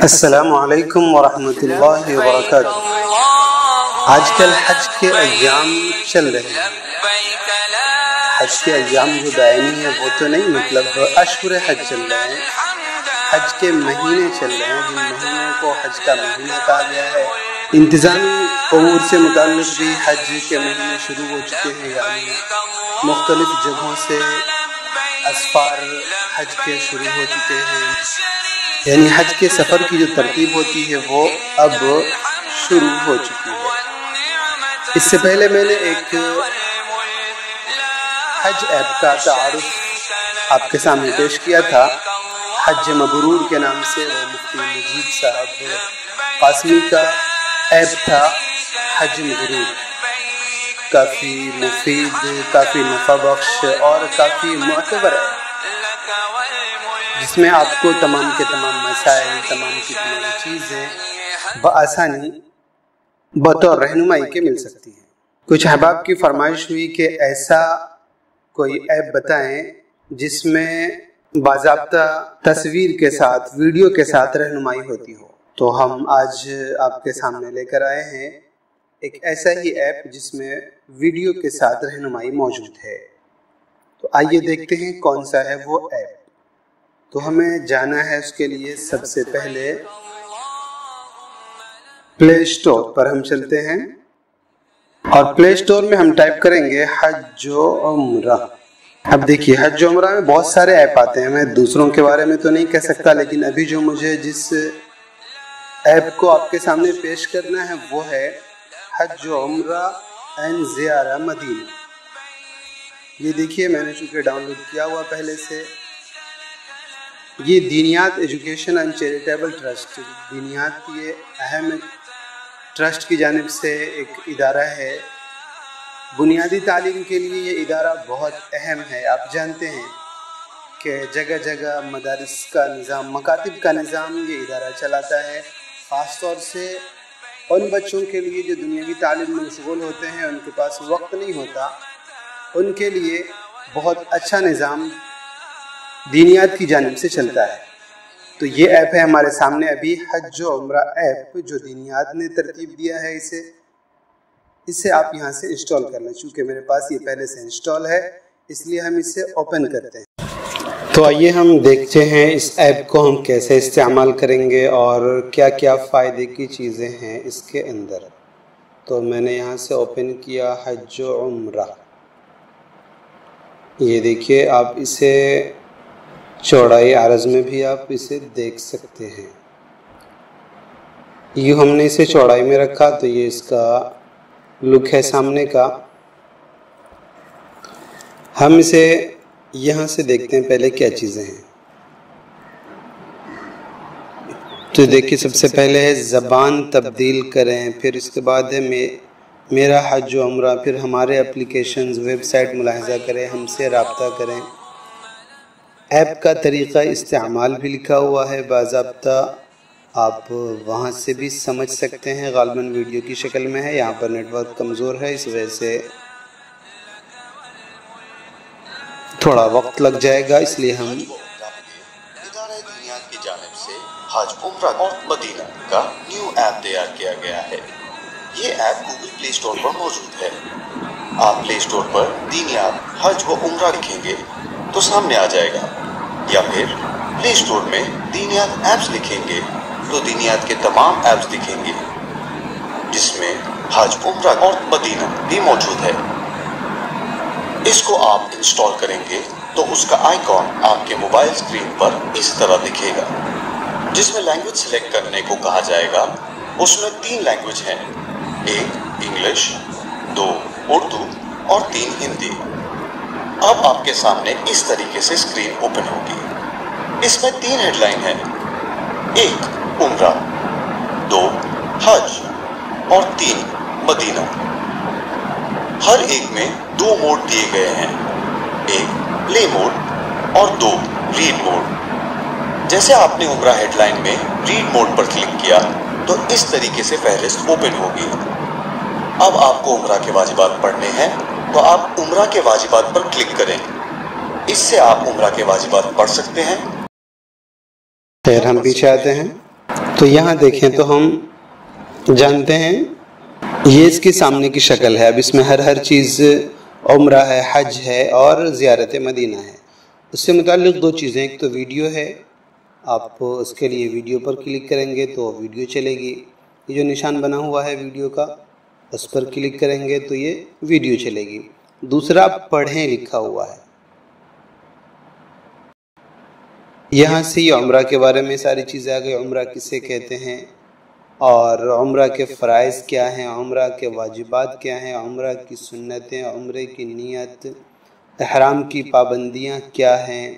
السلام علیکم ورحمۃ اللہ وبرکاتہ۔ آج کل حج کے ایام چل رہے ہیں۔ حج کے ایام جو دائمی ہیں وہ تو نہیں، مطلب اشہر حج چل رہے ہیں، حج کے مہینے چل رہے ہیں، جن مہینوں کو حج کا مہینہ کہا گیا ہے۔ انتظامی امور سے متعلق بھی حج کے مہینے شروع ہو چکے ہیں، یعنی مختلف جگہوں سے اسفار حج کے شروع ہو چکے ہیں، یعنی حج کے سفر کی جو ترتیب ہوتی ہے وہ اب شروع ہو چکی ہے۔ اس سے پہلے میں نے ایک حج ایپ کا تعارف آپ کے سامنے پیش کیا تھا، حج مبرور کے نام سے، وہ مفتی مجید صاحب قاسمی کا ایپ تھا حج مبرور، کافی مفید، کافی نفع بخش اور کافی معتبر ہے، جس میں آپ کو تمام کے تمام مسائل، تمام کی تمام چیزیں بآسانی بطور رہنمائی کے مل سکتی ہیں۔ کچھ احباب کی فرمائش ہوئی کہ ایسا کوئی ایپ بتائیں جس میں باضابطہ تصویر کے ساتھ، ویڈیو کے ساتھ رہنمائی ہوتی ہو، تو ہم آج آپ کے سامنے لے کر آئے ہیں ایک ایسا ہی ایپ جس میں ویڈیو کے ساتھ رہنمائی موجود ہے۔ تو آئیے دیکھتے ہیں کون سا ہے وہ ایپ۔ تو ہمیں جانا ہے اس کے لیے سب سے پہلے پلے اسٹور پر ہم چلتے ہیں، اور پلے اسٹور میں ہم ٹائپ کریں گے حج و عمرہ۔ اب دیکھیے حج و عمرہ میں بہت سارے ایپ آتے ہیں، میں دوسروں کے بارے میں تو نہیں کہہ سکتا، لیکن ابھی جو مجھے جس ایپ کو آپ کے سامنے پیش کرنا ہے وہ ہے حج و عمرہ این زیارہ مدینہ۔ یہ دیکھیے میں نے چونکہ ڈاؤن لوڈ کیا ہوا پہلے سے۔ یہ دینیات ایجوکیشن اینڈ چیریٹیبل ٹرسٹ، دینیات یہ اہم ٹرسٹ کی جانب سے ایک ادارہ ہے، بنیادی تعلیم کے لیے یہ ادارہ بہت اہم ہے۔ آپ جانتے ہیں کہ جگہ جگہ مدارس کا نظام، مکاتب کا نظام یہ ادارہ چلاتا ہے، خاص طور سے ان بچوں کے لیے جو دنیاوی تعلیم میں مشغول ہوتے ہیں، ان کے پاس وقت نہیں ہوتا، ان کے لیے بہت اچھا نظام دینیات کی جانب سے چلتا ہے۔ تو یہ ایپ ہے ہمارے سامنے ابھی، حج و عمرہ ایپ، جو دینیات نے ترتیب دیا ہے، اسے آپ یہاں سے انسٹال کر لیں۔ چونکہ میرے پاس یہ پہلے سے انسٹال ہے، اس لیے ہم اسے اوپن کرتے ہیں۔ تو آئیے ہم دیکھتے ہیں اس ایپ کو ہم کیسے استعمال کریں گے اور کیا کیا فائدے کی چیزیں ہیں اس کے اندر۔ تو میں نے یہاں سے اوپن کیا حج و عمرہ۔ یہ دیکھیے، آپ اسے چوڑائی عرض میں بھی آپ اسے دیکھ سکتے ہیں۔ یہ ہم نے اسے چوڑائی میں رکھا تو یہ اس کا لک ہے سامنے کا۔ ہم اسے یہاں سے دیکھتے ہیں پہلے کیا چیزیں ہیں۔ تو دیکھیے سب سے پہلے ہے زبان تبدیل کریں، پھر اس کے بعد ہے میرا حج و عمرہ، پھر ہمارے اپلیکیشنز، ویب سائٹ ملاحظہ کریں، ہم سے رابطہ کریں۔ ایپ کا طریقہ استعمال بھی لکھا ہوا ہے باضابطہ، آپ وہاں سے بھی سمجھ سکتے ہیں، غالباً ویڈیو کی شکل میں ہے، یہاں پر نیٹ ورک کمزور ہے، اس وجہ سے تھوڑا وقت لگ جائے گا، اس لیے ہم ادارہ دینیات کی جانب سے حج عمرہ اور مدینہ کا نیو ایپ تیار کیا گیا ہے۔ یہ ایپ گوگل پلے اسٹور پر موجود ہے۔ آپ پلے اسٹور پر دینیات حج و عمرہ لکھیں گے تو سامنے آ جائے گا، یا پھر پلے اسٹور میں دینیات ایپس لکھیں گے تو دینیات کے تمام ایپس دکھیں گے، جس میں حج عمرہ اور مدینہ بھی موجود ہے۔ اس کو آپ انسٹال کریں گے تو اس کا آئیکن آپ کے موبائل اسکرین پر اس طرح دکھے گا، جس میں لینگویج سلیکٹ کرنے کو کہا جائے گا۔ اس میں 3 لینگویج ہیں، 1 انگلش، 2 اردو اور 3 ہندی۔ اب آپ کے سامنے اس طریقے سے اسکرین اوپن ہوگی۔ اس میں 3 ہیڈ لائن ہیں، 1 عمرہ، 2 حج اور 3 مدینہ۔ ہر ایک میں 2 موڈ دیے گئے ہیں، 1 پلے موڈ اور 2 ریڈ موڈ۔ جیسے آپ نے عمرہ ہیڈ لائن میں ریڈ موڈ پر کلک کیا تو اس طریقے سے فہرست اوپن ہوگی۔ اب آپ کو عمرہ کے واجبات پڑھنے ہیں تو آپ عمرہ کے واجبات پر کلک کریں، اس سے آپ عمرہ کے واجبات پڑھ سکتے ہیں۔ پھر ہم پیچھے آتے ہیں تو یہاں دیکھیں تو ہم جانتے ہیں یہ اس کے سامنے کی شکل ہے. اب اس میں ہر چیز عمرہ ہے، حج ہے اور زیارت مدینہ ہے. اس سے متعلق دو چیزیں، ایک تو ویڈیو ہے، آپ اس کے لیے ویڈیو پر کلک کریں گے تو ویڈیو چلے گی. یہ جو نشان بنا ہوا ہے ویڈیو کا، اس پر کلک کریں گے تو یہ ویڈیو چلے گی. دوسرا پڑھیں لکھا ہوا ہے. یہاں سے یہ عمرہ کے بارے میں ساری چیزیں آ گئی. عمرہ کسے کہتے ہیں اور عمرہ کے فرائض کیا ہیں، عمرہ کے واجبات کیا ہیں، عمرہ کی سنتیں، عمرے کی نیت، احرام کی پابندیاں کیا ہیں،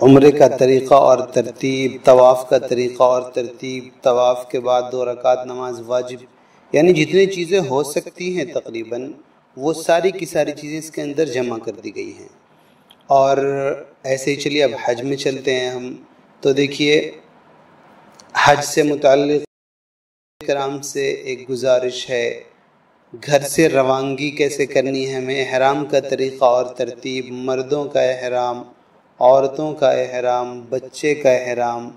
عمرے کا طریقہ اور ترتیب، طواف کا طریقہ اور ترتیب، طواف کے بعد 2 رکعت نماز واجب، یعنی جتنی چیزیں ہو سکتی ہیں تقریباً وہ ساری کی ساری چیزیں اس کے اندر جمع کر دی گئی ہیں. اور ایسے ہی چلیے اب حج میں چلتے ہیں ہم. تو دیکھیے حج سے متعلق کرام سے ایک گزارش ہے. گھر سے روانگی کیسے کرنی ہے ہمیں، احرام کا طریقہ اور ترتیب، مردوں کا احرام، عورتوں کا احرام، بچے کا احرام،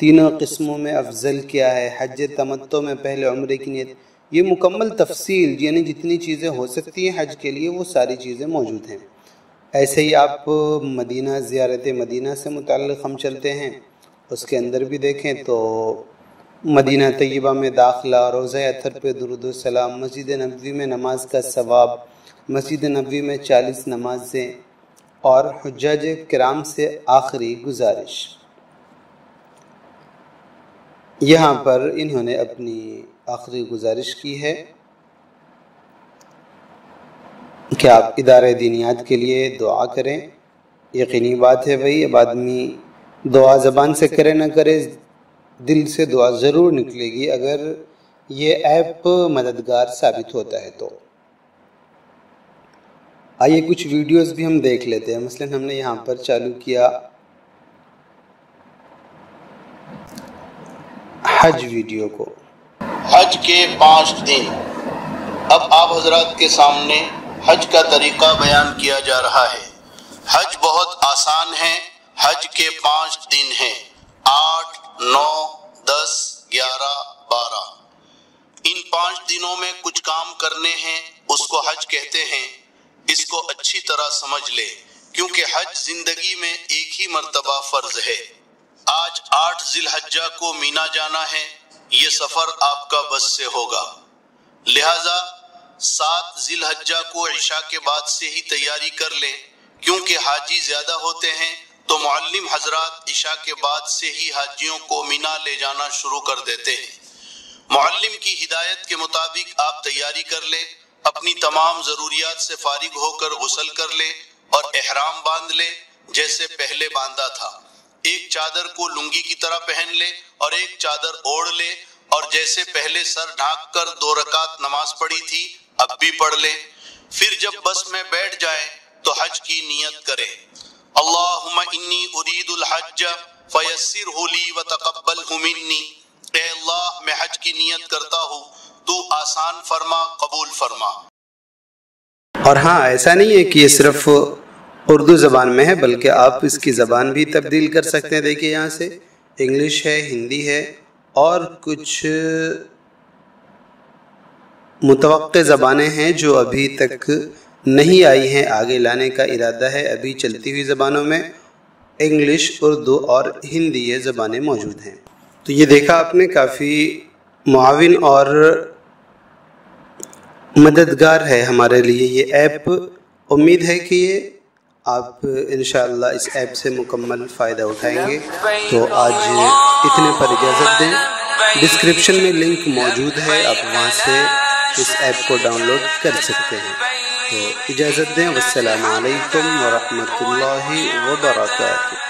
تینوں قسموں میں افضل کیا ہے، حج تمتع میں پہلے عمرے کی نیت، یہ مکمل تفصیل، یعنی جتنی چیزیں ہو سکتی ہیں حج کے لیے وہ ساری چیزیں موجود ہیں. ایسے ہی آپ مدینہ، زیارت مدینہ سے متعلق ہم چلتے ہیں. اس کے اندر بھی دیکھیں تو مدینہ طیبہ میں داخلہ، روضہ اطہر پہ درود و سلام، مسجد نبوی میں نماز کا ثواب، مسجد نبوی میں 40 نمازیں اور حجاج کرام سے آخری گزارش. یہاں پر انہوں نے اپنی آخری گزارش کی ہے کہ آپ ادارہ دینیات کے لیے دعا کریں. یقینی بات ہے بھائی، اب آدمی دعا زبان سے کرے نہ کرے، دل سے دعا ضرور نکلے گی اگر یہ ایپ مددگار ثابت ہوتا ہے تو. آئیے کچھ ویڈیوز بھی ہم دیکھ لیتے ہیں. مثلا ہم نے یہاں پر چالو کیا حج ویڈیو کو. حج کے 5 دن. اب آپ حضرات کے سامنے حج کا طریقہ بیان کیا جا رہا ہے. حج بہت آسان ہے. حج کے 5 دن ہیں، 8، 9، 10، 11، 12. ان 5 دنوں میں کچھ کام کرنے ہیں، اس کو حج کہتے ہیں. اس کو اچھی طرح سمجھ لے کیونکہ حج زندگی میں ایک ہی مرتبہ فرض ہے. آج 8 ذی الحجہ کو مینا جانا ہے. یہ سفر آپ کا بس سے ہوگا، لہٰذا 7 ذی الحجہ کو عشاء کے بعد سے ہی تیاری کر لیں. کیونکہ حاجی زیادہ ہوتے ہیں تو معلم حضرات عشاء کے بعد سے ہی حاجیوں کو مینا لے جانا شروع کر دیتے ہیں. معلم کی ہدایت کے مطابق آپ تیاری کر لیں. اپنی تمام ضروریات سے فارغ ہو کر غسل کر لے اور احرام باندھ لے جیسے پہلے باندھا تھا. ایک چادر کو لنگی کی طرح پہن لے اور ایک چادر اوڑھ لے اور جیسے پہلے سر ڈھانک کر 2 رکعت نماز پڑھی تھی اب بھی پڑھ لے. پھر جب بس میں بیٹھ جائیں تو حج کی نیت کرے. اللہم انی ارید الحج فیسرہ لی وتقبلہ منی. اے اللہ میں حج کی نیت کرتا ہوں، تو آسان فرما، قبول فرما. اور ہاں ایسا نہیں ہے کہ یہ صرف اردو زبان میں ہے بلکہ آپ اس کی زبان بھی تبدیل کر سکتے ہیں. دیکھیے یہاں سے انگلش ہے، ہندی ہے اور کچھ متوقع زبانیں ہیں جو ابھی تک نہیں آئی ہیں، آگے لانے کا ارادہ ہے. ابھی چلتی ہوئی زبانوں میں انگلش، اردو اور ہندی یہ زبانیں موجود ہیں. تو یہ دیکھا آپ نے، کافی معاون اور مددگار ہے ہمارے لیے یہ ایپ. امید ہے کہ یہ آپ انشاءاللہ اس ایپ سے مکمل فائدہ اٹھائیں گے. تو آج اتنے پر اجازت دیں. ڈسکرپشن میں لنک موجود ہے، آپ وہاں سے اس ایپ کو ڈاؤن لوڈ کر سکتے ہیں. تو اجازت دیں. والسلام علیکم ورحمۃ اللہ وبرکاتہ.